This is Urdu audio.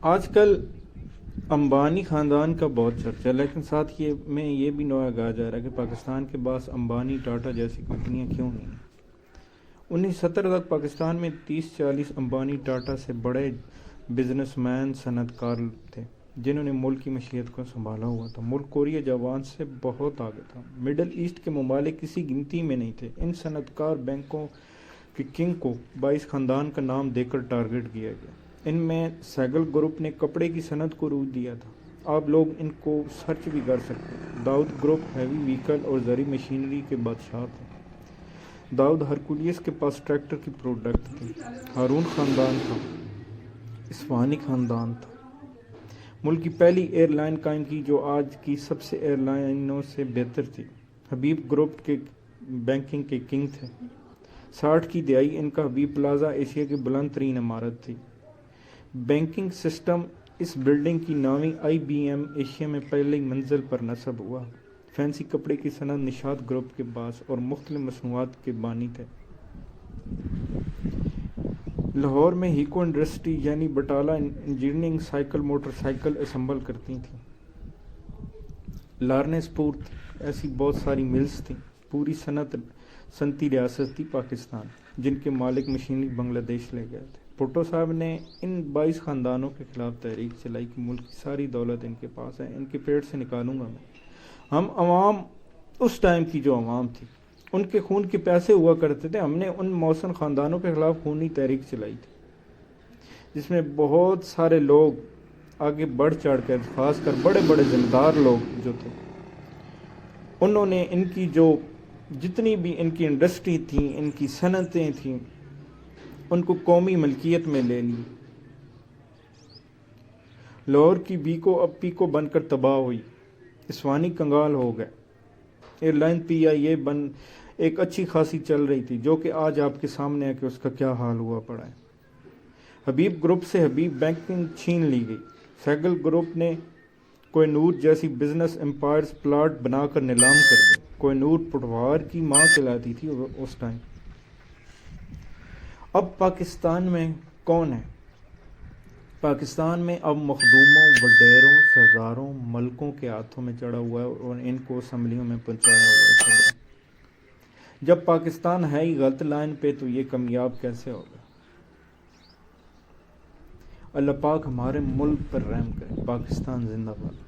آج کل امبانی خاندان کا بہت چرچا ہے، لیکن ساتھ یہ بھی نوعا کہا جا رہا ہے کہ پاکستان کے پاس امبانی ٹاٹا جیسی کمپنیاں کیوں نہیں ہیں۔ 1970 تک پاکستان میں 30-40 امبانی ٹاٹا سے بڑے بزنس مین صنعت کار تھے جنہوں نے ملک کی معیشت کو سنبھالا ہوا تھا۔ ملک کوریا جاپان سے بہت آگے تھا، مڈل ایسٹ کے ممالک کسی گنتی میں نہیں تھے۔ ان صنعت کار بینکوں کے کنگ کو 22 خاندان کا نام دے کر ٹارگٹ کیا گیا۔ ان میں سیگل گروپ نے کپڑے کی صنعت کو روج دیا تھا، آپ لوگ ان کو سرچ بھی کر سکتے ہیں۔ داؤد گروپ ہیوی وہیکل اور زرعی مشینری کے بادشاہ تھے۔ داؤد ہرکولیس کے پاس ٹریکٹر کی پروڈکٹ تھی۔ ہارون خاندان تھا، اسوانی خاندان تھا۔ ملک کی پہلی ایئر لائن قائم کی جو آج کی سب سے ایئر لائنوں سے بہتر تھی۔ حبیب گروپ کے بینکنگ کے کنگ تھے۔ 60 کی دہائی ان کا حبیب پلازا ایشیا کی بلند ترین عمارت تھی۔ بینکنگ سسٹم اس بلڈنگ کی نامی IBM ایشیا میں پہلی منزل پر نصب ہوا۔ فینسی کپڑے کی صنعت نشاد گروپ کے پاس اور مختلف مصنوعات کے بانی تھے۔ لاہور میں ہیکو انڈسٹری یعنی Batala engineering cycle motorcycle assemble کرتی تھی۔ لارنس پور ایسی بہت ساری ملز تھیں۔ پوری صنعتی ریاست تھی پاکستان، جن کے مالک مشینری بنگلہ دیش لے گئے تھے۔ بھٹو صاحب نے ان 22 خاندانوں کے خلاف تحریک چلائی کہ ملک کی ساری دولت ان کے پاس ہے، ان کے پیٹ سے نکالوں گا میں۔ ہم عوام، اس ٹائم کی جو عوام تھی، ان کے خون کے پیاسے ہوا کرتے تھے۔ ہم نے ان موسن خاندانوں کے خلاف خونی تحریک چلائی تھی، جس میں بہت سارے لوگ آگے بڑھ چڑھ کر، خاص کر بڑے بڑے ذمہ دار لوگ جو تھے، انہوں نے ان کی جو جتنی بھی ان کی انڈسٹری تھیں، ان کی صنعتیں تھیں، ان کو قومی ملکیت میں لے لی۔ لاہور کی بیکو اب پیکو بن کر تباہ ہوئی۔ اسوانی کنگال ہو گئے۔ ایئر لائن PIA ایک اچھی خاصی چل رہی تھی، جو کہ آج آپ کے سامنے ہے کہ اس کا کیا حال ہوا پڑا ہے۔ حبیب گروپ سے حبیب بینکنگ چھین لی گئی۔ سیگل گروپ نے کوہ نور جیسی بزنس امپائرز پلاٹ بنا کر نیلام کر دی۔ کوہ نور پٹوار کی ماں کہلاتی تھی اس ٹائم۔ اب پاکستان میں کون ہے؟ پاکستان میں اب مخدوموں، وڈیروں، سرداروں، ملکوں کے ہاتھوں میں چڑھا ہوا ہے اور ان کو اسمبلیوں میں پہنچایا ہوا ہے خبریں۔ جب پاکستان ہے ہی غلط لائن پہ تو یہ کامیاب کیسے ہوگا؟ اللہ پاک ہمارے ملک پر رحم کرے۔ پاکستان زندہ باد۔